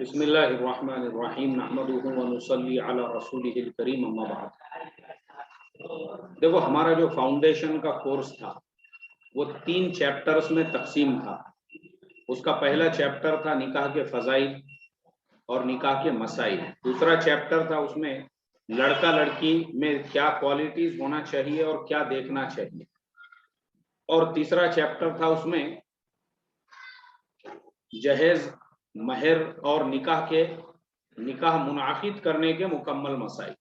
بسم اللہ الرحمن الرحیم نحمدہ ونصلی علی رسولہ الکریم اما بعد۔ دیکھو ہمارا جو فاؤنڈیشن کا کورس تھا وہ 3 چیپٹرز میں تقسیم تھا۔ اس کا پہلا چیپٹر تھا نکاح کے فضائل اور نکاح کے مسائل۔ دوسرا چیپٹر تھا اس میں لڑکا لڑکی میں کیا کوالٹیز ہونا چاہیے اور کیا دیکھنا چاہیے، اور تیسرا چیپٹر تھا اس میں جہیز، مہر اور نکاح منعقد کرنے کے مکمل مسائل۔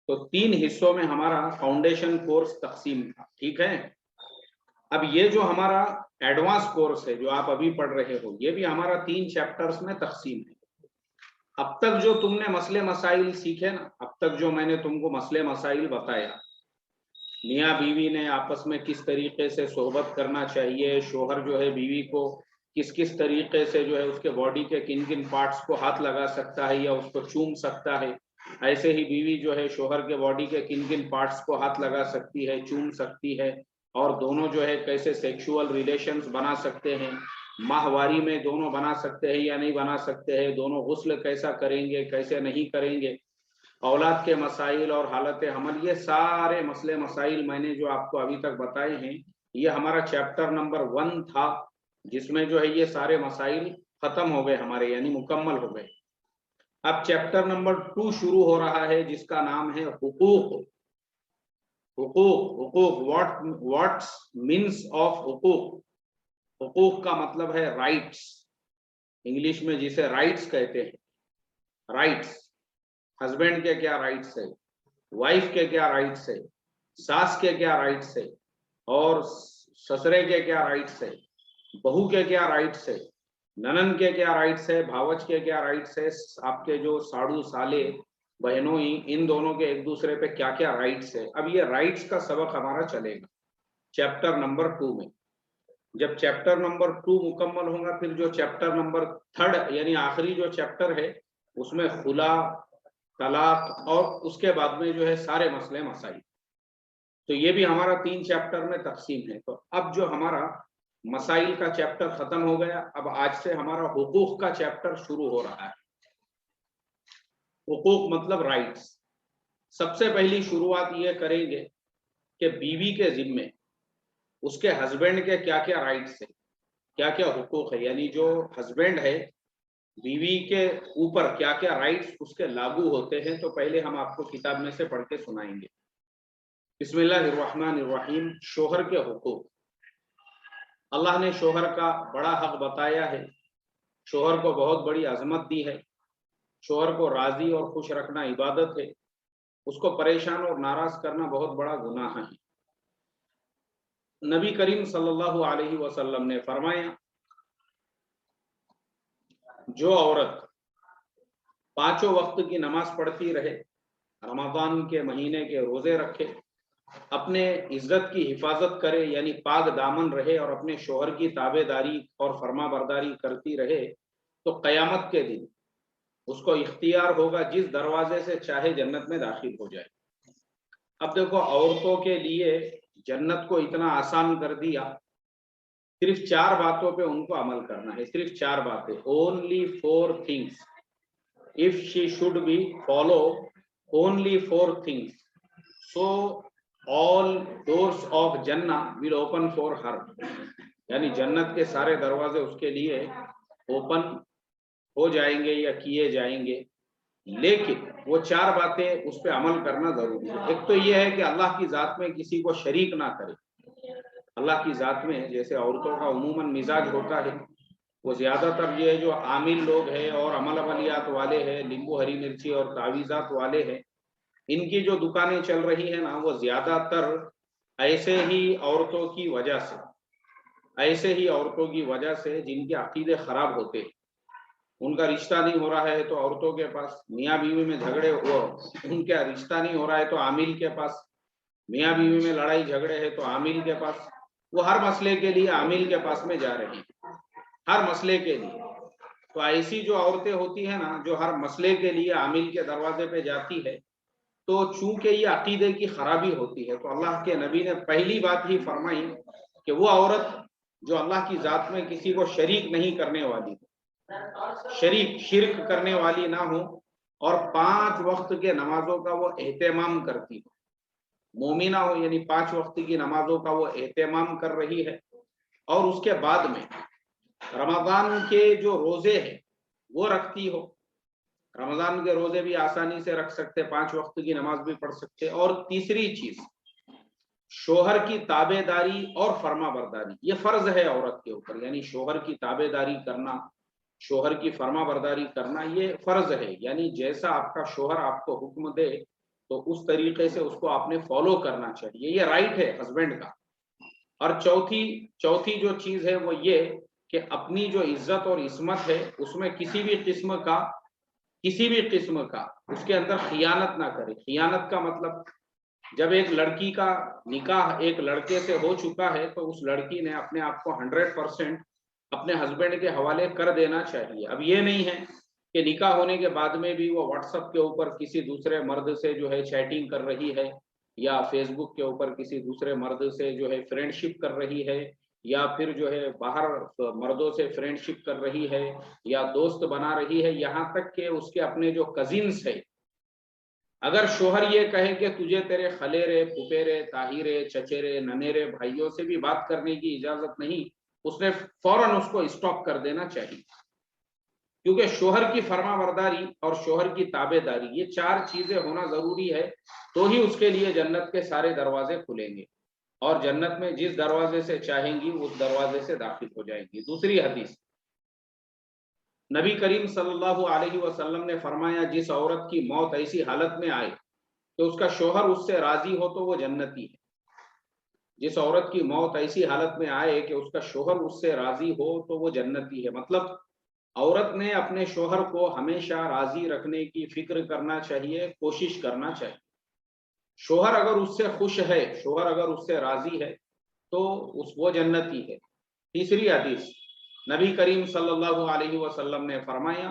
تو 3 حصوں میں ہمارا فاؤنڈیشن کورس تقسیم تھا، ٹھیک ہے۔ اب یہ جو ہمارا ایڈوانس کورس ہے جو آپ ابھی پڑھ رہے ہو، یہ بھی ہمارا 3 چیپٹرز میں تقسیم ہے۔ اب تک جو تم نے مسئلے مسائل سیکھے نا، اب تک جو میں نے تم کو مسئلے مسائل بتایا، میاں بیوی نے آپس میں کس طریقے سے صحبت کرنا چاہیے، شوہر جو ہے بیوی کو کس طریقے سے جو ہے اس کے باڈی کے کن کن پارٹس کو ہاتھ لگا سکتا ہے یا اس کو چوم سکتا ہے، ایسے ہی بیوی جو ہے شوہر کے باڈی کے کن کن پارٹس کو ہاتھ لگا سکتی ہے، چوم سکتی ہے، اور دونوں جو ہے کیسے سیکشول ریلیشنز بنا سکتے ہیں، ماہواری میں دونوں بنا سکتے ہیں یا نہیں بنا سکتے ہیں، دونوں غسل کیسا کریں گے کیسے نہیں کریں گے، اولاد کے مسائل اور حالت حمل، یہ سارے مسئلے مسائل میں نے جو آپ کو ابھی تک بتائے ہیں، یہ ہمارا چیپٹر نمبر 1 تھا، جس میں جو ہے یہ سارے مسائل ختم ہو گئے ہمارے، یعنی مکمل ہو گئے۔ اب چیپٹر نمبر 2 شروع ہو رہا ہے جس کا نام ہے حقوق۔ واٹ مینس آف حقوق۔ حقوق کا مطلب ہے رائٹس، انگلش میں جسے رائٹس کہتے ہیں۔ رائٹس، ہسبینڈ کے کیا رائٹس ہے، وائف کے کیا رائٹس ہے، ساس کے کیا رائٹس ہے، اور سسرے کے کیا رائٹس ہے، بہو کے کیا رائٹس ہے، ننن کے کیا رائٹس ہے، بھاوچ کے کیا رائٹس ہے، آپ کے جو ساڑو سالے بہنوں، ان دونوں کے ایک دوسرے پہ کیا کیا رائٹس ہے۔ اب یہ رائٹس کا سبق ہمارا چلے گا چیپٹر نمبر 2 میں۔ جب چیپٹر نمبر 2 مکمل ہوگا، پھر جو چیپٹر نمبر 3 یعنی آخری جو چیپٹر ہے، اس میں خلا، طلاق اور اس کے بعد میں جو ہے سارے مسئلے مسائل۔ تو یہ بھی ہمارا 3 چیپٹر میں تقسیم ہے۔ تو اب جو ہمارا مسائل کا چیپٹر ختم ہو گیا، اب آج سے ہمارا حقوق کا چیپٹر شروع ہو رہا ہے۔ حقوق مطلب رائٹس۔ سب سے پہلی شروعات یہ کریں گے کہ بیوی کے ذمے اس کے ہسبینڈ کے کیا کیا رائٹس ہیں، کیا کیا حقوق ہے، یعنی جو ہسبینڈ ہے بیوی کے اوپر کیا کیا رائٹس اس کے لاگو ہوتے ہیں۔ تو پہلے ہم آپ کو کتاب میں سے پڑھ کے سنائیں گے۔ بسم اللہ الرحمن الرحیم۔ شوہر کے حقوق۔ اللہ نے شوہر کا بڑا حق بتایا ہے، شوہر کو بہت بڑی عظمت دی ہے، شوہر کو راضی اور خوش رکھنا عبادت ہے، اس کو پریشان اور ناراض کرنا بہت بڑا گناہ ہے۔ نبی کریم صلی اللہ علیہ وسلم نے فرمایا، جو عورت 5 وقت کی نماز پڑھتی رہے، رمضان کے مہینے کے روزے رکھے، اپنے عزت کی حفاظت کرے یعنی پاک دامن رہے، اور اپنے شوہر کی تابع داری اور فرما برداری کرتی رہے، تو قیامت کے دن اس کو اختیار ہوگا جس دروازے سے چاہے جنت میں داخل ہو جائے۔ اب دیکھو، عورتوں کے لیے جنت کو اتنا آسان کر دیا، صرف 4 باتوں پہ ان کو عمل کرنا ہے، صرف 4 باتیں۔ only 4 things if she should be follow only 4 things, so all doors of Jannah will open for her، یعنی جنت کے سارے دروازے اس کے لیے اوپن ہو جائیں گے یا کیے جائیں گے، لیکن وہ 4 باتیں اس پہ عمل کرنا ضروری ہے۔ ایک تو یہ ہے کہ اللہ کی ذات میں کسی کو شریک نہ کرے۔ اللہ کی ذات میں جیسے عورتوں کا عموماً مزاج ہوتا ہے، وہ زیادہ تر یہ جو عامل لوگ ہیں اور عمل عملیات والے ہیں، لیمبو ہری مرچی اور تعویذات والے ہیں، ان کی جو دکانیں چل رہی ہیں نا، وہ زیادہ تر ایسے ہی عورتوں کی وجہ سے جن کے عقیدے خراب ہوتے ہیں، ان کا رشتہ نہیں ہو رہا ہے تو عورتوں کے پاس، میاں بیوی میں جھگڑے ہو، ان کا رشتہ نہیں ہو رہا ہے تو عامل کے پاس، میاں بیوی میں لڑائی جھگڑے ہے تو عامل کے پاس، وہ ہر مسئلے کے لیے عامل کے پاس میں جا رہی ہیں، ہر مسئلے کے لیے۔ تو ایسی جو عورتیں ہوتی ہیں نا، جو ہر مسئلے کے لیے عامل کے دروازے پہ جاتی ہے، تو چونکہ یہ عقیدے کی خرابی ہوتی ہے، تو اللہ کے نبی نے پہلی بات ہی فرمائی کہ وہ عورت جو اللہ کی ذات میں کسی کو شریک نہیں کرنے والی ہے، شرک کرنے والی نہ ہو اور 5 وقت کے نمازوں کا وہ اہتمام کرتی ہو، مومنہ ہو یعنی 5 وقت کی نمازوں کا وہ اہتمام کر رہی ہے، اور اس کے بعد میں رمضان کے جو روزے ہیں وہ رکھتی ہو۔ رمضان کے روزے بھی آسانی سے رکھ سکتے، 5 وقت کی نماز بھی پڑھ سکتے۔ اور تیسری چیز، شوہر کی تابع داری اور فرما برداری، یہ فرض ہے عورت کے اوپر، یعنی شوہر کی تابع داری کرنا، شوہر کی فرما برداری کرنا یہ فرض ہے، یعنی جیسا آپ کا شوہر آپ کو حکم دے تو اس طریقے سے اس کو آپ نے فالو کرنا چاہیے، یہ رائٹ ہے ہسبینڈ کا۔ اور چوتھی جو چیز ہے وہ یہ کہ اپنی جو عزت اور عصمت ہے اس میں کسی بھی قسم کا اس کے اندر خیانت نہ کرے۔ خیانت کا مطلب، جب ایک لڑکی کا نکاح ایک لڑکے سے ہو چکا ہے تو اس لڑکی نے اپنے آپ کو 100% اپنے ہسبینڈ کے حوالے کر دینا چاہیے۔ اب یہ نہیں ہے کہ نکاح ہونے کے بعد میں بھی وہ واٹس ایپ کے اوپر کسی دوسرے مرد سے جو ہے چیٹنگ کر رہی ہے، یا فیس بک کے اوپر کسی دوسرے مرد سے جو ہے فرینڈ شپ کر رہی ہے، یا پھر جو ہے باہر مردوں سے فرینڈ شپ کر رہی ہے یا دوست بنا رہی ہے، یہاں تک کہ اس کے اپنے جو کزنس ہے، اگر شوہر یہ کہے کہ تجھے تیرے خلیرے، پھپھیرے، تاہیرے، چچیرے، ننیرے بھائیوں سے بھی بات کرنے کی اجازت نہیں، اس نے فوراً اس کو اسٹاپ کر دینا چاہیے، کیونکہ شوہر کی فرما برداری اور شوہر کی تابع داری یہ 4 چیزیں ہونا ضروری ہے، تو ہی اس کے لیے جنت کے سارے دروازے کھلیں گے، اور جنت میں جس دروازے سے چاہیں گی اس دروازے سے داخل ہو جائیں گی۔ دوسری حدیث، نبی کریم صلی اللہ علیہ وسلم نے فرمایا، جس عورت کی موت ایسی حالت میں آئے کہ اس کا شوہر اس سے راضی ہو تو وہ جنتی ہے۔ جس عورت کی موت ایسی حالت میں آئے کہ اس کا شوہر اس سے راضی ہو تو وہ جنتی ہے، مطلب عورت نے اپنے شوہر کو ہمیشہ راضی رکھنے کی فکر کرنا چاہیے، کوشش کرنا چاہیے۔ شوہر اگر اس سے خوش ہے، شوہر اگر اس سے راضی ہے تو وہ جنتی ہے۔ تیسری حدیث، نبی کریم صلی اللہ علیہ وسلم نے فرمایا،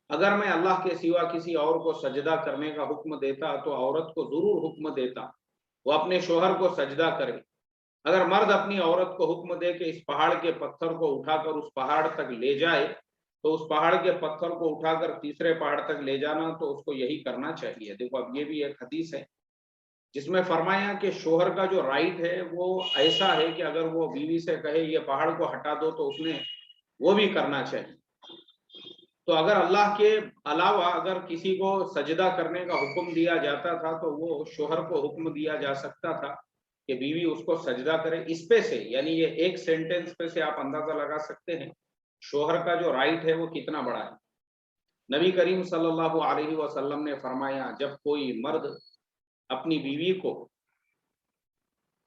اگر میں اللہ کے سوا کسی اور کو سجدہ کرنے کا حکم دیتا تو عورت کو ضرور حکم دیتا وہ اپنے شوہر کو سجدہ کرے۔ اگر مرد اپنی عورت کو حکم دے کہ اس پہاڑ کے پتھر کو اٹھا کر اس پہاڑ تک لے جائے تو اس پہاڑ کے پتھر کو اٹھا کر تیسرے پہاڑ تک لے جانا تو اس کو یہی کرنا چاہیے۔ دیکھو اب یہ بھی ایک حدیث ہے جس میں فرمایا کہ شوہر کا جو رائٹ ہے وہ ایسا ہے کہ اگر وہ بیوی سے کہے یہ پہاڑ کو ہٹا دو تو اس نے وہ بھی کرنا چاہیے۔ تو اگر اللہ کے علاوہ اگر کسی کو سجدہ کرنے کا حکم دیا جاتا تھا تو وہ شوہر کو حکم دیا جا سکتا تھا کہ بیوی اس کو سجدہ کرے۔ اس پہ سے یعنی یہ ایک سینٹنس پہ سے آپ اندازہ لگا سکتے ہیں شوہر کا جو رائٹ ہے وہ کتنا بڑا ہے۔ نبی کریم صلی اللہ علیہ وسلم نے فرمایا، جب کوئی مرد اپنی بیوی کو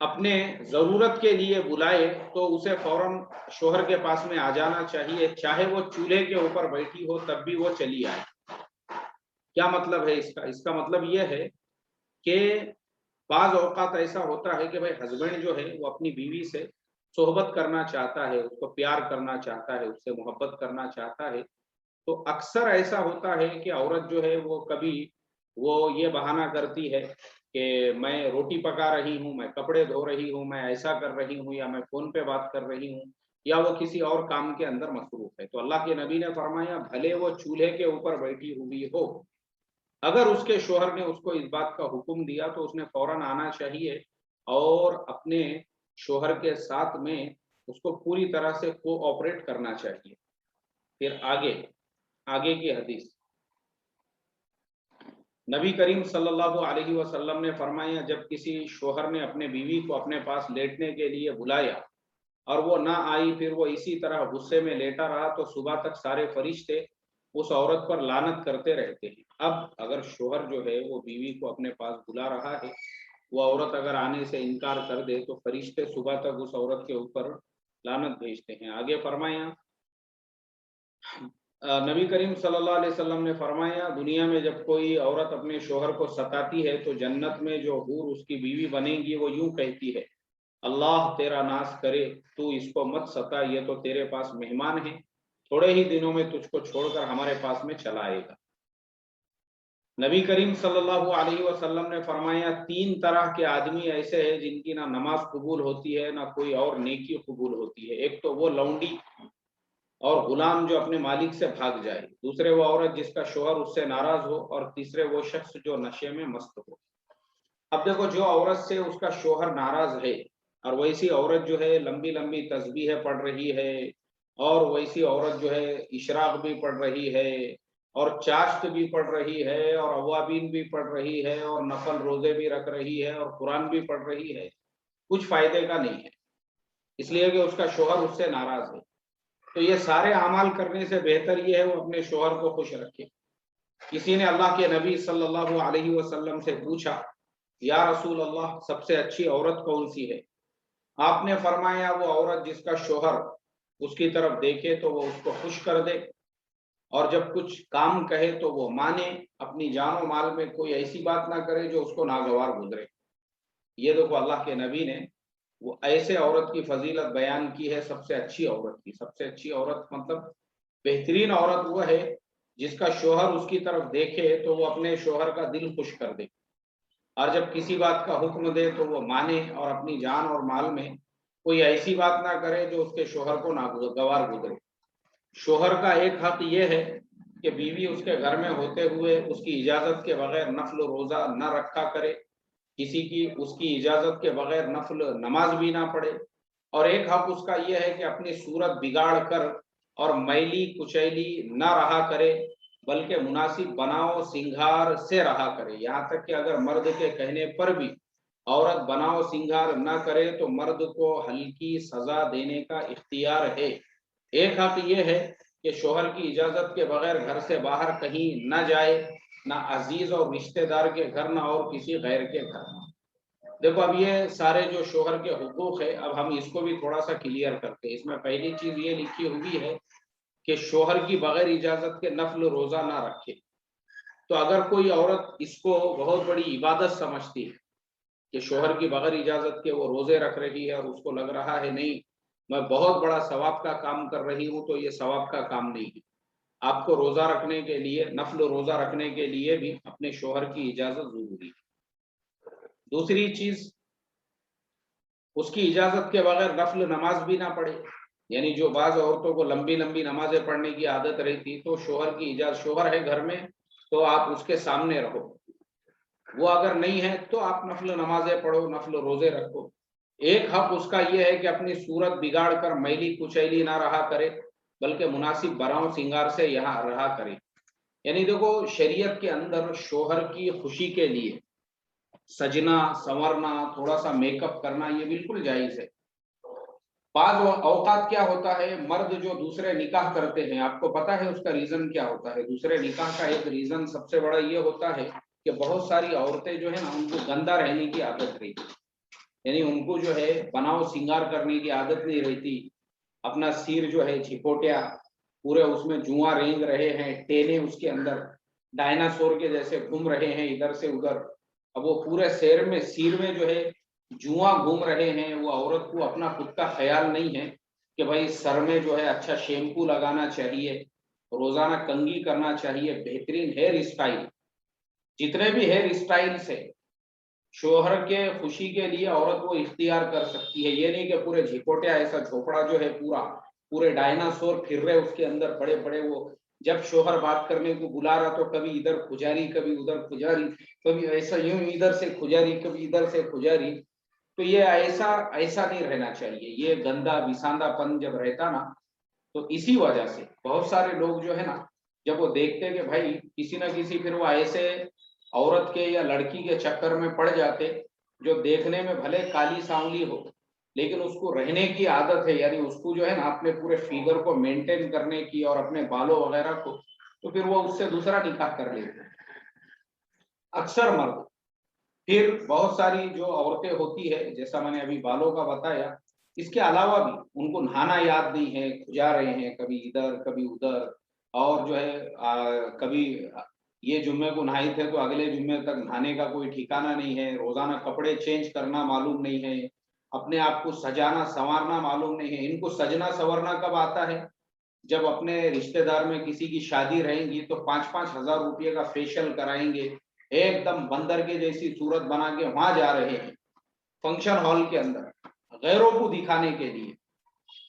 اپنے ضرورت کے لیے بلائے تو اسے فوراً شوہر کے پاس میں آ جانا چاہیے، چاہے وہ چولہے کے اوپر بیٹھی ہو تب بھی وہ چلی آئے۔ کیا مطلب ہے اس کا مطلب یہ ہے کہ بعض اوقات ایسا ہوتا ہے کہ بھائی ہسبینڈ جو ہے وہ اپنی بیوی سے صحبت کرنا چاہتا ہے، اس کو پیار کرنا چاہتا ہے، اس سے محبت کرنا چاہتا ہے، تو اکثر ایسا ہوتا ہے کہ عورت جو ہے وہ کبھی وہ یہ بہانہ کرتی ہے کہ میں روٹی پکا رہی ہوں، میں کپڑے دھو رہی ہوں، میں ایسا کر رہی ہوں، یا میں فون پہ بات کر رہی ہوں، یا وہ کسی اور کام کے اندر مصروف ہے۔ تو اللہ کے نبی نے فرمایا بھلے وہ چولہے کے اوپر بیٹھی ہوئی ہو، اگر اس کے شوہر نے اس کو اس بات کا حکم دیا تو اس نے فوراً آنا چاہیے اور اپنے شوہر کے ساتھ میں اس کو پوری طرح سے کوآپریٹ کرنا چاہیے۔ پھر آگے کی حدیث، نبی کریم صلی اللہ علیہ وسلم نے فرمایا، جب کسی شوہر نے اپنے بیوی کو اپنے پاس لیٹنے کے لیے بلایا اور وہ نہ آئی، پھر وہ اسی طرح غصے میں لیٹا رہا تو صبح تک سارے فرشتے اس عورت پر لعنت کرتے رہتے ہیں۔ اب اگر شوہر جو ہے وہ بیوی کو اپنے پاس بلا رہا ہے، وہ عورت اگر آنے سے انکار کر دے تو فرشتے صبح تک اس عورت کے اوپر لعنت بھیجتے ہیں۔ آگے فرمایا، نبی کریم صلی اللہ علیہ وسلم نے فرمایا، دنیا میں جب کوئی عورت اپنے شوہر کو ستاتی ہے تو جنت میں جو حور اس کی بیوی بنے گی وہ یوں کہتی ہے، اللہ تیرا ناز کرے، تو اس کو مت ستا، یہ تو تیرے پاس مہمان ہے، تھوڑے ہی دنوں میں تجھ کو چھوڑ کر ہمارے پاس میں چلا آئے گا۔ نبی کریم صلی اللہ علیہ وسلم نے فرمایا، 3 طرح کے آدمی ایسے ہیں جن کی نہ نماز قبول ہوتی ہے نہ کوئی اور نیکی قبول ہوتی ہے۔ ایک تو وہ لونڈی، اور غلام جو اپنے مالک سے بھاگ جائے، دوسرے وہ عورت جس کا شوہر اس سے ناراض ہو، اور تیسرے وہ شخص جو نشے میں مست ہو۔ اب دیکھو، جو عورت سے اس کا شوہر ناراض ہے اور ویسی عورت جو ہے لمبی لمبی تسبیحیں پڑھ رہی ہے، اور ویسی عورت جو ہے اشراق بھی پڑھ رہی ہے، اور چاشت بھی پڑھ رہی ہے، اور اوابین بھی پڑھ رہی ہے، اور نفل روزے بھی رکھ رہی ہے، اور قرآن بھی پڑھ رہی ہے، کچھ فائدے کا نہیں ہے، اس لیے کہ اس کا شوہر اس سے ناراض ہے۔ تو یہ سارے اعمال کرنے سے بہتر یہ ہے وہ اپنے شوہر کو خوش رکھے۔ کسی نے اللہ کے نبی صلی اللہ علیہ وسلم سے پوچھا، یا رسول اللہ، سب سے اچھی عورت کون سی ہے؟ آپ نے فرمایا، وہ عورت جس کا شوہر اس کی طرف دیکھے تو وہ اس کو خوش کر دے، اور جب کچھ کام کہے تو وہ مانے، اپنی جان و مال میں کوئی ایسی بات نہ کرے جو اس کو ناگوار گزرے۔ یہ دیکھو، اللہ کے نبی نے وہ ایسے عورت کی فضیلت بیان کی ہے، سب سے اچھی عورت کی۔ سب سے اچھی عورت مطلب بہترین عورت وہ ہے جس کا شوہر اس کی طرف دیکھے تو وہ اپنے شوہر کا دل خوش کر دے، اور جب کسی بات کا حکم دے تو وہ مانے، اور اپنی جان اور مال میں کوئی ایسی بات نہ کرے جو اس کے شوہر کو ناگوار گزرے۔ شوہر کا ایک حق یہ ہے کہ بیوی اس کے گھر میں ہوتے ہوئے اس کی اجازت کے بغیر نفل و روزہ نہ رکھا کرے، کسی کی اس کی اجازت کے بغیر نفل نماز بھی نہ پڑھے، اور ایک حق اس کا یہ ہے کہ اپنی صورت بگاڑ کر اور میلی کچیلی نہ رہا کرے، بلکہ مناسب بناؤ سنگھار سے رہا کرے۔ یہاں تک کہ اگر مرد کے کہنے پر بھی عورت بناؤ سنگھار نہ کرے تو مرد کو ہلکی سزا دینے کا اختیار ہے۔ ایک حق یہ ہے کہ شوہر کی اجازت کے بغیر گھر سے باہر کہیں نہ جائے، نہ عزیز اور رشتہ دار کے گھر، نہ اور کسی غیر کے گھر۔ دیکھو، اب یہ سارے جو شوہر کے حقوق ہے، اب ہم اس کو بھی تھوڑا سا کلیئر کرتے ہیں۔ اس میں پہلی چیز یہ لکھی ہوئی ہے کہ شوہر کی بغیر اجازت کے نفل روزہ نہ رکھے۔ تو اگر کوئی عورت اس کو بہت بڑی عبادت سمجھتی ہے کہ شوہر کی بغیر اجازت کے وہ روزے رکھ رہی ہے، اور اس کو لگ رہا ہے نہیں میں بہت بڑا ثواب کا کام کر رہی ہوں، تو یہ ثواب کا کام نہیں ہے۔ آپ کو روزہ رکھنے کے لیے، نفل روزہ رکھنے کے لیے بھی اپنے شوہر کی اجازت ضروری ہے۔ دوسری چیز، اس کی اجازت کے بغیر نفل نماز بھی نہ پڑھے، یعنی جو بعض عورتوں کو لمبی لمبی نمازیں پڑھنے کی عادت رہتی، تو شوہر کی اجازت، شوہر ہے گھر میں تو آپ اس کے سامنے رہو، وہ اگر نہیں ہے تو آپ نفل نمازیں پڑھو، نفل روزے رکھو۔ ایک حق اس کا یہ ہے کہ اپنی صورت بگاڑ کر میلی کچیلی نہ رہا کرے، بلکہ مناسب براؤں سنگار سے یہاں رہا کرے۔ یعنی دیکھو، شریعت کے اندر شوہر کی خوشی کے لیے سجنا سنورنا، تھوڑا سا میک اپ کرنا، یہ بالکل جائز ہے۔ بعض اوقات کیا ہوتا ہے، مرد جو دوسرے نکاح کرتے ہیں، آپ کو پتا ہے اس کا ریزن کیا ہوتا ہے؟ دوسرے نکاح کا ایک ریزن سب سے بڑا یہ ہوتا ہے کہ بہت ساری عورتیں جو ہے نا، ان کو گندا رہنے کی عادت رہتی، یعنی ان کو جو ہے بناؤ سنگار کرنے کی عادت نہیں رہتی، اپنا سیر جو ہے جھپوٹیا پورے اس میں جواں رینگ رہے ہیں، ٹینے اس کے اندر ڈائناسور کے جیسے گھوم رہے ہیں ادھر سے ادھر۔ اب وہ پورے سیر میں جو ہے جواں گھوم رہے ہیں، وہ عورت کو اپنا خود کا خیال نہیں ہے کہ بھائی سر میں جو ہے اچھا شیمپو لگانا چاہیے، روزانہ کنگھی کرنا چاہیے، بہترین ہیئر اسٹائل، جتنے بھی ہیئر اسٹائل سے شوہر کے خوشی کے لیے عورت وہ اختیار کر سکتی ہے۔ یہ نہیں کہ پورے جھپوٹیا ایسا جھوپڑا جو ہے پورے ڈائناسور پھر رہے اس کے اندر بڑے بڑے، وہ جب شوہر بات کرنے کو بلا رہا تو کبھی ادھر کھجاری، کبھی ادھر کھجاری، کبھی ایسا یوں ادھر سے کھجاری، کبھی ادھر سے کھجاری۔ تو یہ ایسا نہیں رہنا چاہیے، یہ گندا بساندہ پن جب رہتا نا، تو اسی وجہ سے بہت سارے لوگ جو ہے نا، جب وہ دیکھتے کہ بھائی کسی نہ کسی، پھر وہ ایسے عورت کے یا لڑکی کے چکر میں پڑ جاتے جو دیکھنے میں بھلے کالی سانولی ہو، لیکن اس کو رہنے کی عادت ہے، یعنی اس کو جو ہے نا اپنے پورے فیگر کو مینٹین کرنے کی اور اپنے بالوں وغیرہ کو، تو پھر وہ اس سے دوسرا نکاح کر لیتے ہیں اکثر مرد۔ پھر بہت ساری جو عورتیں ہوتی ہے، جیسا میں نے ابھی بالوں کا بتایا، اس کے علاوہ بھی ان کو نہانا یاد نہیں ہے، کھجا رہے ہیں کبھی ادھر کبھی ادھر، اور جو ہے کبھی یہ جمعے کو نہائے تھے تو اگلے جمعے تک نہانے کا کوئی ٹھکانہ نہیں ہے، روزانہ کپڑے چینج کرنا معلوم نہیں ہے، اپنے آپ کو سجانا سنوارنا معلوم نہیں ہے۔ ان کو سجنا سنورنا کب آتا ہے؟ جب اپنے رشتہ دار میں کسی کی شادی رہیں گی تو 5,000 روپے کا فیشل کرائیں گے، ایک دم بندر کے جیسی صورت بنا کے وہاں جا رہے ہیں فنکشن ہال کے اندر غیروں کو دکھانے کے لیے،